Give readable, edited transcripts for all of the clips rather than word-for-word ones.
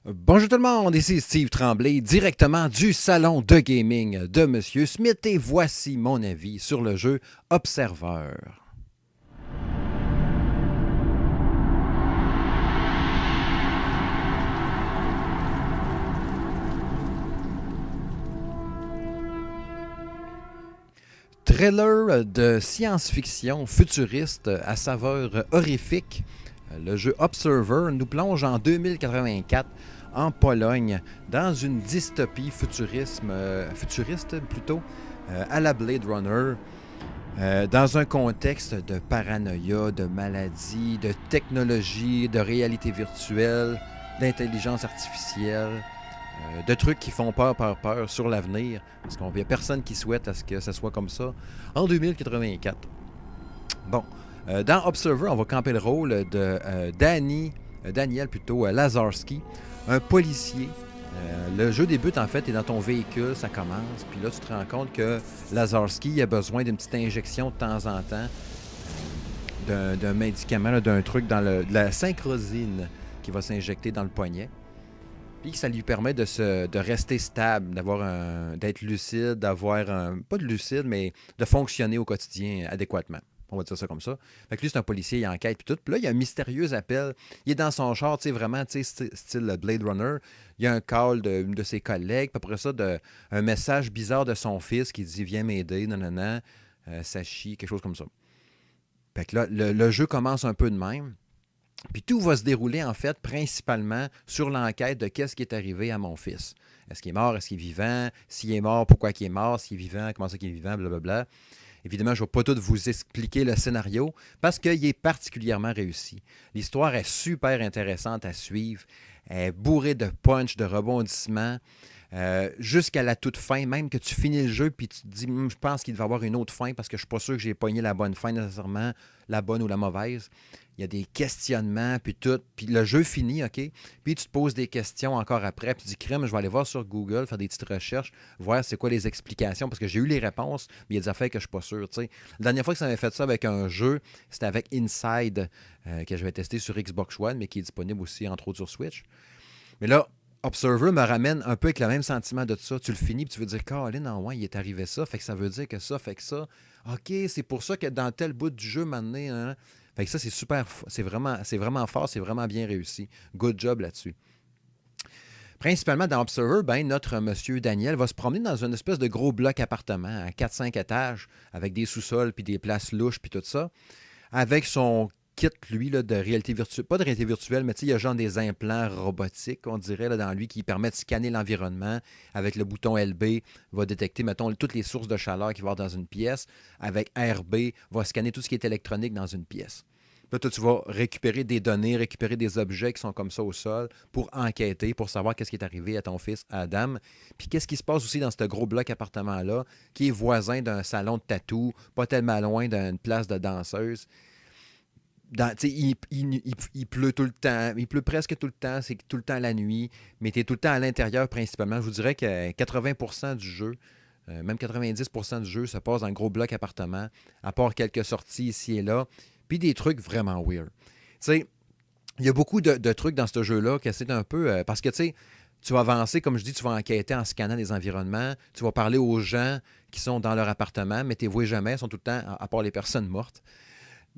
Bonjour tout le monde, ici Steve Tremblay, directement du salon de gaming de Monsieur Smith et voici mon avis sur le jeu Observer. Trailer de science-fiction futuriste à saveur horrifique. Le jeu Observer nous plonge en 2084 en Pologne dans une dystopie futuriste plutôt, à la Blade Runner, dans un contexte de paranoïa, de maladie, de technologie, de réalité virtuelle, d'intelligence artificielle, de trucs qui font peur sur l'avenir, parce qu'il n'y a personne qui souhaite à ce que ça soit comme ça en 2084. Bon, dans Observer, on va camper le rôle de Daniel Lazarski, un policier. Le jeu débute en fait, tu es dans ton véhicule, ça commence, puis là tu te rends compte que Lazarski a besoin d'une petite injection de temps en temps, d'un médicament, là, d'un truc de la synchrosine qui va s'injecter dans le poignet. Puis ça lui permet de rester stable, d'être lucide, pas de lucide, mais de fonctionner au quotidien adéquatement. On va dire ça comme ça. Fait que lui, c'est un policier, il enquête, puis tout. Puis là, il y a un mystérieux appel. Il est dans son char, tu sais, vraiment, tu sais, style Blade Runner. Il y a un call d'une de ses collègues, puis après ça, un message bizarre de son fils qui dit « Viens m'aider, nanana, ça chie », quelque chose comme ça. Fait que là, le jeu commence un peu de même. Puis tout va se dérouler, en fait, principalement sur l'enquête de qu'est-ce qui est arrivé à mon fils. Est-ce qu'il est mort? Est-ce qu'il est vivant? S'il est mort, pourquoi il est mort? S'il est vivant, comment ça qu'il est vivant? Blablabla. Évidemment, je ne vais pas tout vous expliquer le scénario parce qu'il est particulièrement réussi. L'histoire est super intéressante à suivre. Elle est bourrée de punch, de rebondissements. Jusqu'à la toute fin, même que tu finis le jeu puis tu te dis, je pense qu'il va y avoir une autre fin parce que je ne suis pas sûr que j'ai pogné la bonne fin nécessairement, la bonne ou la mauvaise. Il y a des questionnements, puis tout. Puis le jeu finit, OK? Puis tu te poses des questions encore après. Puis tu dis, crème, je vais aller voir sur Google, faire des petites recherches, voir c'est quoi les explications, parce que j'ai eu les réponses, mais il y a des affaires que je ne suis pas sûr, tu sais. La dernière fois que ça m'avait fait ça avec un jeu, c'était avec Inside, que je vais tester sur Xbox One, mais qui est disponible aussi, entre autres, sur Switch. Mais là, Observer me ramène un peu avec le même sentiment de ça. Tu le finis, puis tu veux dire, Colin, en ouais, il est arrivé ça, fait que ça veut dire que ça, fait que ça. OK, c'est pour ça que dans tel bout du jeu, maintenant, hein, fait que ça, c'est super, c'est vraiment fort, c'est vraiment bien réussi. Good job là-dessus. Principalement dans Observer, notre monsieur Daniel va se promener dans une espèce de gros bloc appartement à 4-5 étages, avec des sous-sols, puis des places louches, puis tout ça, avec son kit, lui, là, de réalité virtuelle, pas de réalité virtuelle, mais il y a genre des implants robotiques, on dirait, là, dans lui, qui permettent de scanner l'environnement. Avec le bouton LB, il va détecter, mettons, toutes les sources de chaleur qu'il va y avoir dans une pièce. Avec RB, il va scanner tout ce qui est électronique dans une pièce. Là, toi, tu vas récupérer des données, récupérer des objets qui sont comme ça au sol pour enquêter, pour savoir qu'est-ce qui est arrivé à ton fils Adam. Puis qu'est-ce qui se passe aussi dans ce gros bloc appartement-là, qui est voisin d'un salon de tatou, pas tellement loin d'une place de danseuse. Il pleut tout le temps, il pleut presque tout le temps, c'est tout le temps la nuit, mais tu es tout le temps à l'intérieur principalement. Je vous dirais que 80% du jeu, même 90% du jeu se passe dans un gros bloc appartement, à part quelques sorties ici et là, puis des trucs vraiment weird. Tu sais, il y a beaucoup de trucs dans ce jeu-là que c'est un peu... parce que, tu sais, tu vas avancer, comme je dis, tu vas enquêter en scannant les environnements, tu vas parler aux gens qui sont dans leur appartement, mais tu ne les vois jamais, ils sont tout le temps, à part les personnes mortes.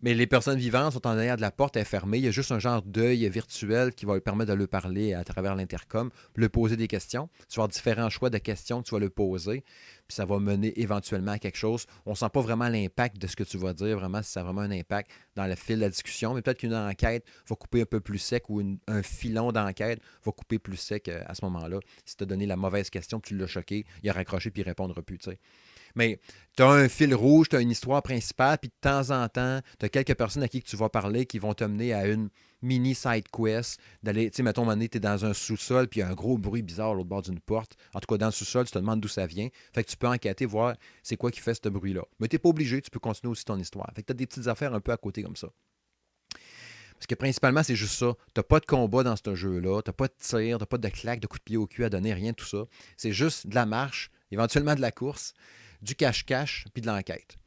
Mais les personnes vivantes sont en arrière de la porte, elle est fermée. Il y a juste un genre d'œil virtuel qui va lui permettre de lui parler à travers l'intercom, lui poser des questions. Tu vas avoir différents choix de questions que tu vas lui poser, puis ça va mener éventuellement à quelque chose. On ne sent pas vraiment l'impact de ce que tu vas dire, vraiment, si ça a vraiment un impact dans le fil de la discussion. Mais peut-être qu'une enquête va couper un peu plus sec ou un filon d'enquête va couper plus sec à ce moment-là. Si tu as donné la mauvaise question, puis tu l'as choqué, il a raccroché puis il ne répondra plus, tu sais. Mais tu as un fil rouge, tu as une histoire principale, puis de temps en temps, tu as quelques personnes à qui tu vas parler qui vont te mener à une mini side quest. D'aller, tu sais, mettons, tu es dans un sous-sol, puis il y a un gros bruit bizarre à l'autre bord d'une porte. En tout cas, dans le sous-sol, tu te demandes d'où ça vient. Fait que tu peux enquêter, voir c'est quoi qui fait ce bruit-là. Mais tu n'es pas obligé, tu peux continuer aussi ton histoire. Fait que tu as des petites affaires un peu à côté comme ça. Parce que principalement, c'est juste ça. Tu n'as pas de combat dans ce jeu-là, tu n'as pas de tir, tu n'as pas de claque, de coup de pied au cul à donner, rien de tout ça. C'est juste de la marche, éventuellement de la course, du cache-cache, puis de l'enquête.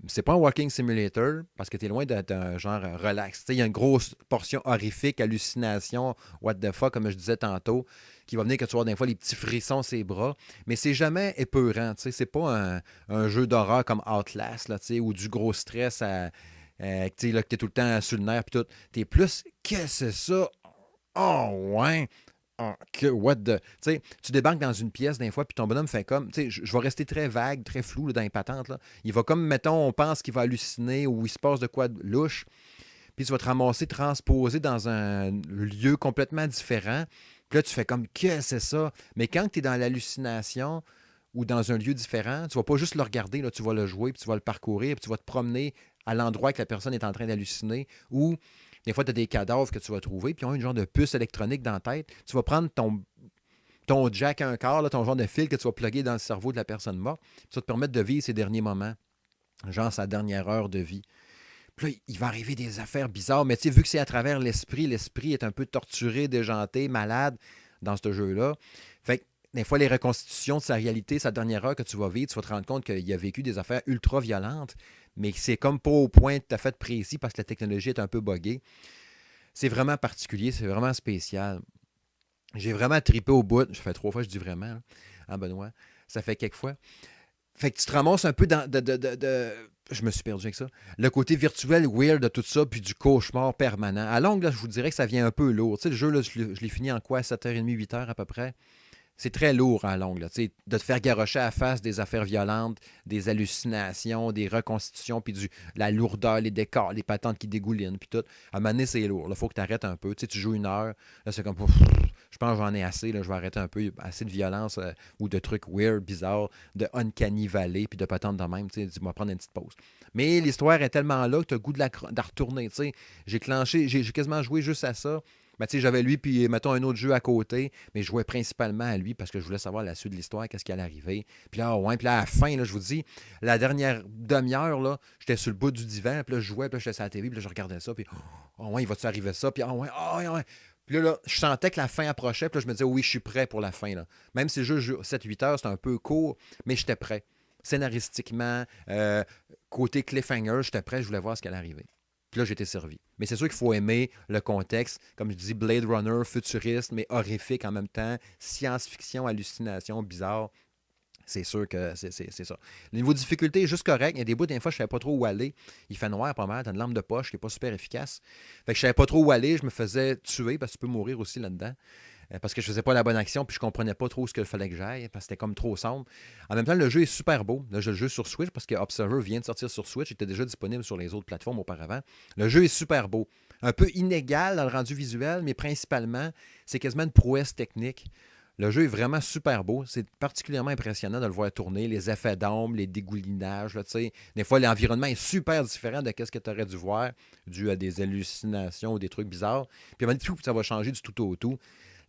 C'est pas un walking simulator parce que tu es loin d'être un genre relax. Il y a une grosse portion horrifique, hallucination, what the fuck, comme je disais tantôt, qui va venir que tu vois des fois les petits frissons sur ses bras. Mais c'est jamais épeurant. C'est pas un jeu d'horreur comme Outlast là, ou du gros stress que tu es tout le temps sur le nerf. Puis tout. Tu es plus, qu'est-ce que c'est ça? Oh, ouais! Ah, what the. Tu débarques dans une pièce des fois, puis ton bonhomme fait comme. Je vais rester très vague, très flou là, dans les patentes. Là. Il va comme, mettons, on pense qu'il va halluciner ou il se passe de quoi de louche, puis tu vas te ramasser transposé dans un lieu complètement différent. Puis là, tu fais comme, qu'est-ce que c'est ça? Mais quand tu es dans l'hallucination ou dans un lieu différent, tu vas pas juste le regarder, là, tu vas le jouer, puis tu vas le parcourir, puis tu vas te promener à l'endroit que la personne est en train d'halluciner ou. Des fois, tu as des cadavres que tu vas trouver, puis ils ont une genre de puce électronique dans la tête. Tu vas prendre ton jack à un quart, là, ton genre de fil que tu vas plugger dans le cerveau de la personne morte. Ça va te permettre de vivre ses derniers moments, genre sa dernière heure de vie. Puis là, il va arriver des affaires bizarres, mais tu sais, vu que c'est à travers l'esprit est un peu torturé, déjanté, malade dans ce jeu-là. Fait que des fois, les reconstitutions de sa réalité, sa dernière heure que tu vas vivre, tu vas te rendre compte qu'il a vécu des affaires ultra violentes, mais c'est comme pas au point tout à fait précis parce que la technologie est un peu buggée. C'est vraiment particulier, c'est vraiment spécial. J'ai vraiment trippé au bout. Je fais 3 fois, je dis vraiment, hein, Benoît. Ça fait quelques fois. Fait que tu te ramasses un peu dans. Je me suis perdu avec ça. Le côté virtuel, weird de tout ça, puis du cauchemar permanent. À longue, là, je vous dirais que ça vient un peu lourd. Tu sais, le jeu, là, je l'ai fini en quoi 7h30, 8h à peu près. C'est très lourd à longue, là, de te faire garrocher à la face des affaires violentes, des hallucinations, des reconstitutions, puis la lourdeur, les décors, les patentes qui dégoulinent, puis tout. À un moment donné, c'est lourd. Il faut que tu arrêtes un peu. Tu joues 1 heure, là, c'est comme, je pense que j'en ai assez, là, je vais arrêter un peu. Assez de violence ou de trucs weird, bizarres, de uncanny valley, puis de patentes de même. Tu vas prendre une petite pause. Mais l'histoire est tellement là que tu as le goût de la retourner. J'ai quasiment joué juste à ça. Ben, j'avais lui, puis mettons un autre jeu à côté, mais je jouais principalement à lui parce que je voulais savoir la suite de l'histoire, qu'est-ce qui allait arriver. Puis là, ouais, puis là, à la fin, là, je vous dis, la dernière demi-heure, là, j'étais sur le bout du divan, puis là, je jouais, puis là, j'étais sur la TV, puis là, je regardais ça, puis oh, ouais, il va-tu arriver ça? Puis oh, ouais, oh, ouais. Puis là, je sentais que la fin approchait, puis là, je me disais, oui, je suis prêt pour la fin. Là. Même si le jeu 7-8 heures, c'était un peu court, mais j'étais prêt. Scénaristiquement, côté cliffhanger, j'étais prêt, je voulais voir ce qui allait arriver. Puis là, j'étais servi. Mais c'est sûr qu'il faut aimer le contexte. Comme je dis, Blade Runner, futuriste, mais horrifique en même temps. Science-fiction, hallucination, bizarre. C'est sûr que c'est ça. Le niveau de difficulté est juste correct. Il y a des bouts, des fois, je ne savais pas trop où aller. Il fait noir pas mal. Tu as une lampe de poche qui n'est pas super efficace. Fait que je ne savais pas trop où aller. Je me faisais tuer parce que tu peux mourir aussi là-dedans. Parce que je faisais pas la bonne action puis je comprenais pas trop ce qu'il fallait que j'aille parce que c'était comme trop sombre. En même temps, le jeu est super beau. Là, je le joue sur Switch parce que Observer vient de sortir sur Switch. Il était déjà disponible sur les autres plateformes auparavant. Le jeu est super beau. Un peu inégal dans le rendu visuel, mais principalement, c'est quasiment une prouesse technique. Le jeu est vraiment super beau. C'est particulièrement impressionnant de le voir tourner. Les effets d'ombre, les dégoulinages. Là, des fois, l'environnement est super différent de ce que tu aurais dû voir dû à des hallucinations ou des trucs bizarres. Puis à un moment donné, ça va changer du tout au tout.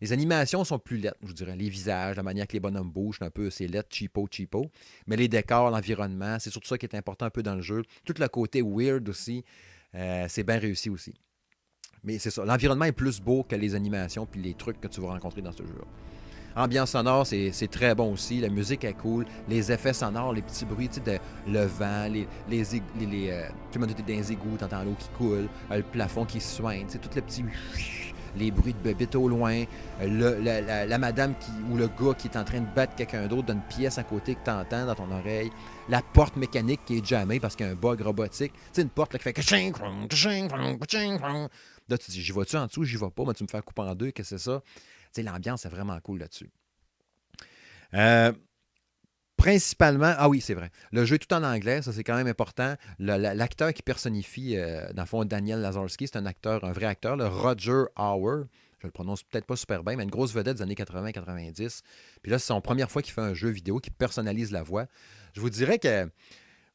Les animations sont plus lettres, je vous dirais. Les visages, la manière que les bonhommes bougent, un peu, c'est lettre, cheapo. Mais les décors, l'environnement, c'est surtout ça qui est important un peu dans le jeu. Tout le côté weird aussi, c'est bien réussi aussi. Mais c'est ça, l'environnement est plus beau que les animations puis les trucs que tu vas rencontrer dans ce jeu-là. Ambiance sonore, c'est très bon aussi. La musique est cool. Les effets sonores, les petits bruits, le vent, tout le monde est dans les égouts, t'entends l'eau qui coule, le plafond qui soigne, tout le petit... Les bruits de bébite au loin, la madame ou le gars qui est en train de battre quelqu'un d'autre dans une pièce à côté que tu entends dans ton oreille, la porte mécanique qui est jammée parce qu'il y a un bug robotique, tu sais, une porte là, qui fait kaching, kaching, kaching. Là, tu dis, j'y vas-tu en dessous, j'y vais pas, mais tu me fais couper en deux, qu'est-ce que c'est ça? Tu sais, l'ambiance est vraiment cool là-dessus. Principalement, ah oui, c'est vrai. Le jeu est tout en anglais, ça c'est quand même important. L'acteur qui personnifie, dans le fond, Daniel Lazarski, c'est un vrai acteur, le Roger Hauer. Je le prononce peut-être pas super bien, mais une grosse vedette des années 80-90. Puis là, c'est son première fois qu'il fait un jeu vidéo qui personnalise la voix. Je vous dirais que,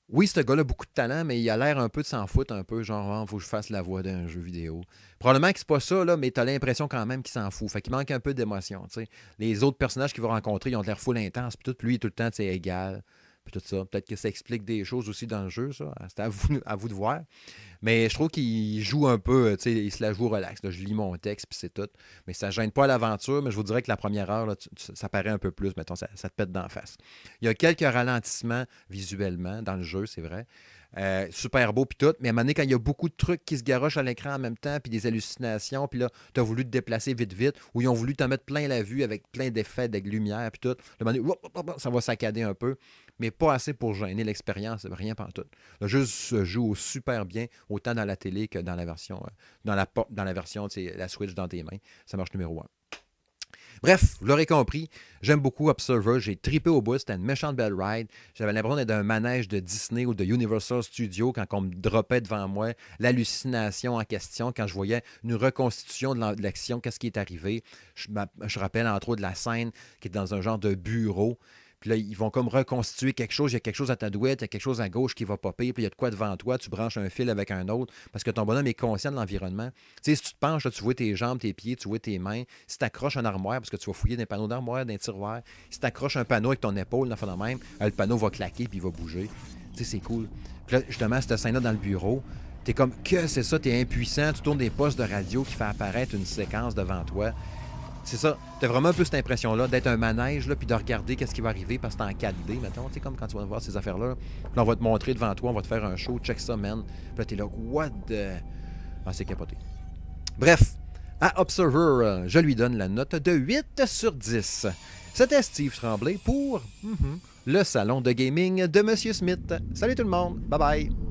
oui, ce gars-là a beaucoup de talent, mais il a l'air un peu de s'en foutre, un peu, genre, il faut que je fasse la voix d'un jeu vidéo. Probablement que c'est pas ça, là, mais t'as l'impression quand même qu'il s'en fout. Fait qu'il manque un peu d'émotion, tu sais. Les autres personnages qu'il va rencontrer, ils ont l'air full intense, puis lui, tout le temps, c'est égal, puis tout ça. Peut-être que ça explique des choses aussi dans le jeu, ça. C'est à vous de voir. Mais je trouve qu'il joue un peu, tu sais, il se la joue relax. Là. Je lis mon texte, puis c'est tout. Mais ça gêne pas l'aventure, mais je vous dirais que la première heure, là, ça paraît un peu plus, mettons, ça te pète d'en face. Il y a quelques ralentissements visuellement dans le jeu, c'est vrai. Super beau, puis tout. Mais à un moment donné, quand il y a beaucoup de trucs qui se garochent à l'écran en même temps, puis des hallucinations, puis là, tu as voulu te déplacer vite, vite, ou ils ont voulu t'en mettre plein la vue avec plein d'effets, de lumière, puis tout. Le moment donné, ça va saccader un peu, mais pas assez pour gêner l'expérience, rien tout. Le jeu se joue super bien, autant dans la télé que dans la version, dans la version, la Switch dans tes mains. Ça marche numéro 1. Bref, vous l'aurez compris, j'aime beaucoup Observer, j'ai trippé au bout, c'était une méchante belle ride. J'avais l'impression d'être dans un manège de Disney ou de Universal Studios quand on me droppait devant moi l'hallucination en question, quand je voyais une reconstitution de l'action, qu'est-ce qui est arrivé. Je rappelle entre autres de la scène qui est dans un genre de bureau. Puis là, ils vont comme reconstituer quelque chose. Il y a quelque chose à ta douette, il y a quelque chose à gauche qui va popper, puis il y a de quoi devant toi. Tu branches un fil avec un autre parce que ton bonhomme est conscient de l'environnement. Tu sais, si tu te penches, là, tu vois tes jambes, tes pieds, tu vois tes mains. Si tu accroches un armoire, parce que tu vas fouiller des panneaux d'armoire, des tiroirs. Si tu accroches un panneau avec ton épaule, dans même, le panneau va claquer puis il va bouger. Tu sais, c'est cool. Puis là, justement, cette scène-là dans le bureau, t'es comme, que c'est ça, t'es impuissant, tu tournes des postes de radio qui fait apparaître une séquence devant toi. C'est ça. T'as vraiment un peu cette impression-là d'être un manège, là, puis de regarder qu'est-ce qui va arriver parce que t'es en 4D, mettons. Tu sais, comme quand tu vas voir ces affaires-là. Puis on va te montrer devant toi, on va te faire un show, check ça, man. Puis là, t'es là, what the... Ah, c'est capoté. Bref, à Observer, je lui donne la note de 8 sur 10. C'était Steve Tremblay pour le salon de gaming de Monsieur Smith. Salut tout le monde. Bye bye.